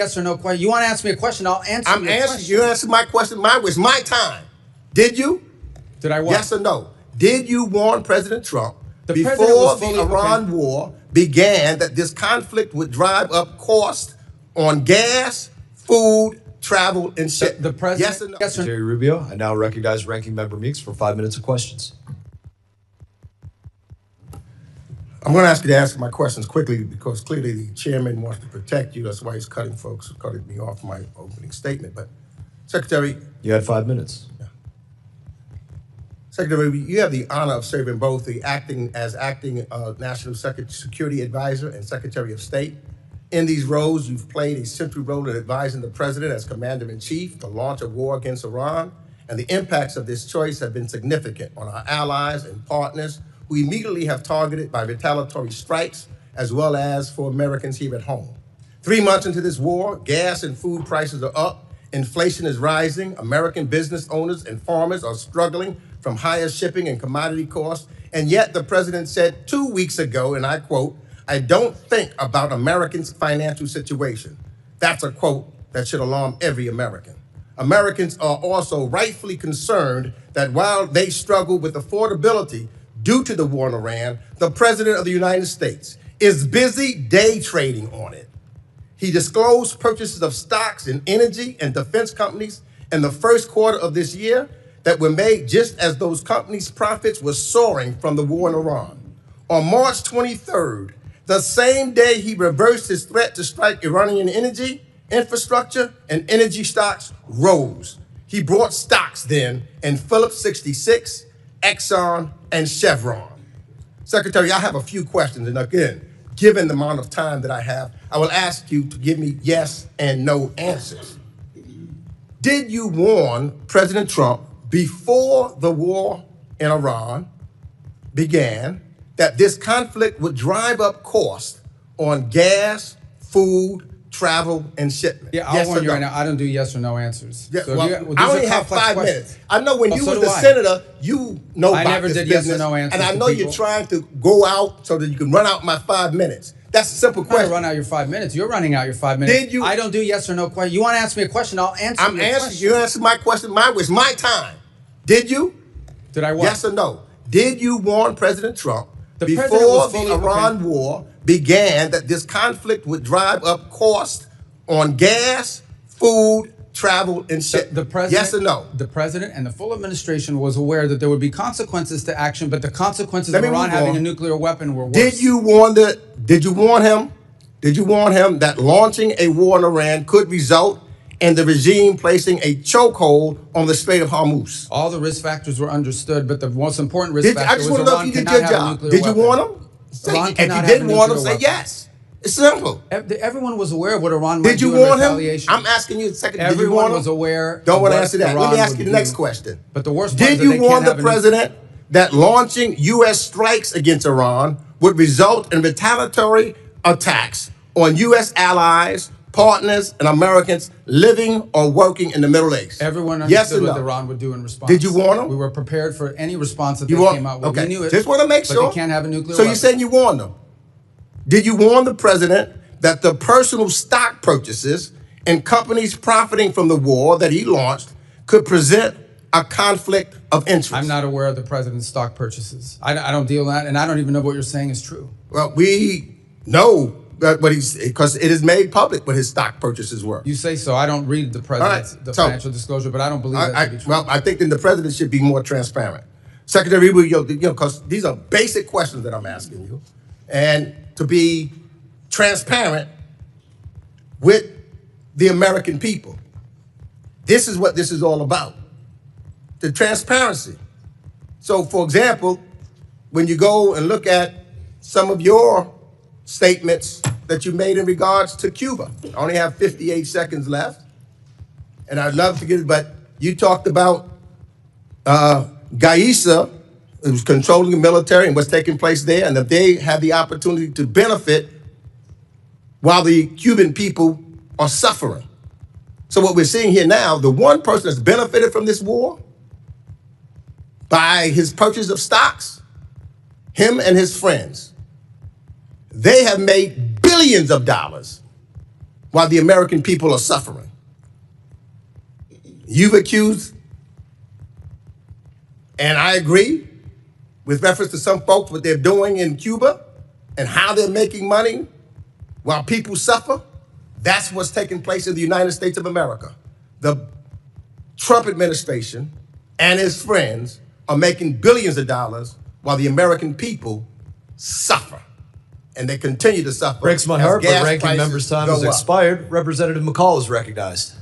Yes or no question. You want to ask me a question? I'll answer. I'm answering. You answered my question. Mine was my time. Did you? Did I what? Yes or no? Did you warn President Trump before the Iran war began that this conflict would drive up costs on gas, food, travel, and shit? The president. Yes or no? Yes or no? Secretary Rubio, I now recognize Ranking Member Meeks for 5 minutes of questions. I'm going to ask you to answer my questions quickly because clearly the chairman wants to protect you. That's why he's cutting me off my opening statement. But Secretary, You had 5 minutes. Secretary, you have the honor of serving both the acting National Security Advisor and Secretary of State. In these roles, you've played a central role in advising the president as Commander-in-Chief to launch a war against Iran, and the impacts of this choice have been significant on our allies and partners who immediately have targeted by retaliatory strikes, as well as for Americans here at home. 3 months into this war, gas and food prices are up, inflation is rising, American business owners and farmers are struggling from higher shipping and commodity costs, and yet the president said 2 weeks ago, and I quote, "I don't think about Americans' financial situation." That's a quote that should alarm every American. Americans are also rightfully concerned that while they struggle with affordability due to the war in Iran, the President of the United States is busy day trading on it. He disclosed purchases of stocks in energy and defense companies in the first quarter of this year that were made just as those companies' profits were soaring from the war in Iran. On March 23rd, the same day he reversed his threat to strike Iranian energy, infrastructure, and energy stocks rose. He bought stocks then in Phillips 66, Exxon, and Chevron. Secretary, I have a few questions, and again, given the amount of time that I have, I will ask you to give me yes and no answers. Did you warn President Trump before the war in Iran began that this conflict would drive up costs on gas, food, travel, and shipment? Yeah, I'll warn you right now. I don't do yes or no answers. Yeah, So well, I only have 5 questions. minutes. I know when you so were do the I. senator, you know I about never this did yes or business, no answers and I to know people. you're trying to go out so that you can run out my 5 minutes. That's a simple I'm trying to question. run out your 5 minutes. You're running out your 5 minutes. Did you- I don't do yes or no question. You want to ask me a question? I'll answer. I'm your answering. question. You answered my question. Mine was my time. Did you? Did I what? Yes or no? Did you warn President Trump The president before was the fully Iran war began that this conflict would drive up costs on gas, food, travel, and shit? The president, yes or no? The president and the full administration was aware that there would be consequences to action, but the consequences Let of me Iran move having on. a nuclear weapon were worse. Did you warn him? Did you warn him that launching a war in Iran could result in the regime placing a chokehold on the Strait of Hormuz? All the risk factors were understood, but the most important risk factor I just was want to know if Iran you did cannot your have a job. nuclear Did you weapon. warn him? Iran If cannot you have didn't a warn him, nuclear say weapon. yes. It's simple. Everyone was aware of what Iran might Did you do in warn him? retaliation. I'm asking you a second. Did you Everyone warn him? was aware. Don't of want to what answer that. Let Iran me ask would you the do. next question. But the worst part Did is that you they warn can't the have a nuclear- president that launching U.S. strikes against Iran would result in retaliatory attacks on U.S. allies, partners, and Americans living or working in the Middle East? Everyone Yes understood or what no? Iran would do in response. Did you warn them? We were prepared for any response that they You warn- came out with. Okay. We knew it. Just want to make sure. But they can't have a nuclear So weapon. you said you warned them. Did you warn the president that the personal stock purchases and companies profiting from the war that he launched could present a conflict of interest? I'm not aware of the president's stock purchases. I don't deal in that, and I don't even know what you're saying is true. Well, we know that because it is made public what his stock purchases were. You say so. I don't read the president's All right, so- financial disclosure, but I don't believe that to be true. Well, I think then the president should be more transparent. Secretary Rubio, because these are basic questions that I'm asking you, and to be transparent with the American people. This is what this is all about, the transparency. So, for example, when you go and look at some of your statements that you made in regards to Cuba, I only have 58 seconds left, and I'd love to get it, but you talked about Gaisa, who's controlling the military and what's taking place there, and that they have the opportunity to benefit while the Cuban people are suffering. So what we're seeing here now, the one person that's benefited from this war by his purchase of stocks, him and his friends, they have made billions of dollars while the American people are suffering. You've accused, and I agree, with reference to some folks, what they're doing in Cuba and how they're making money while people suffer. That's what's taking place in the United States of America. The Trump administration and his friends are making billions of dollars while the American people suffer. And they continue to suffer. Breaks my as heart, but gas ranking prices member's time go has up. expired. Representative McCall is recognized.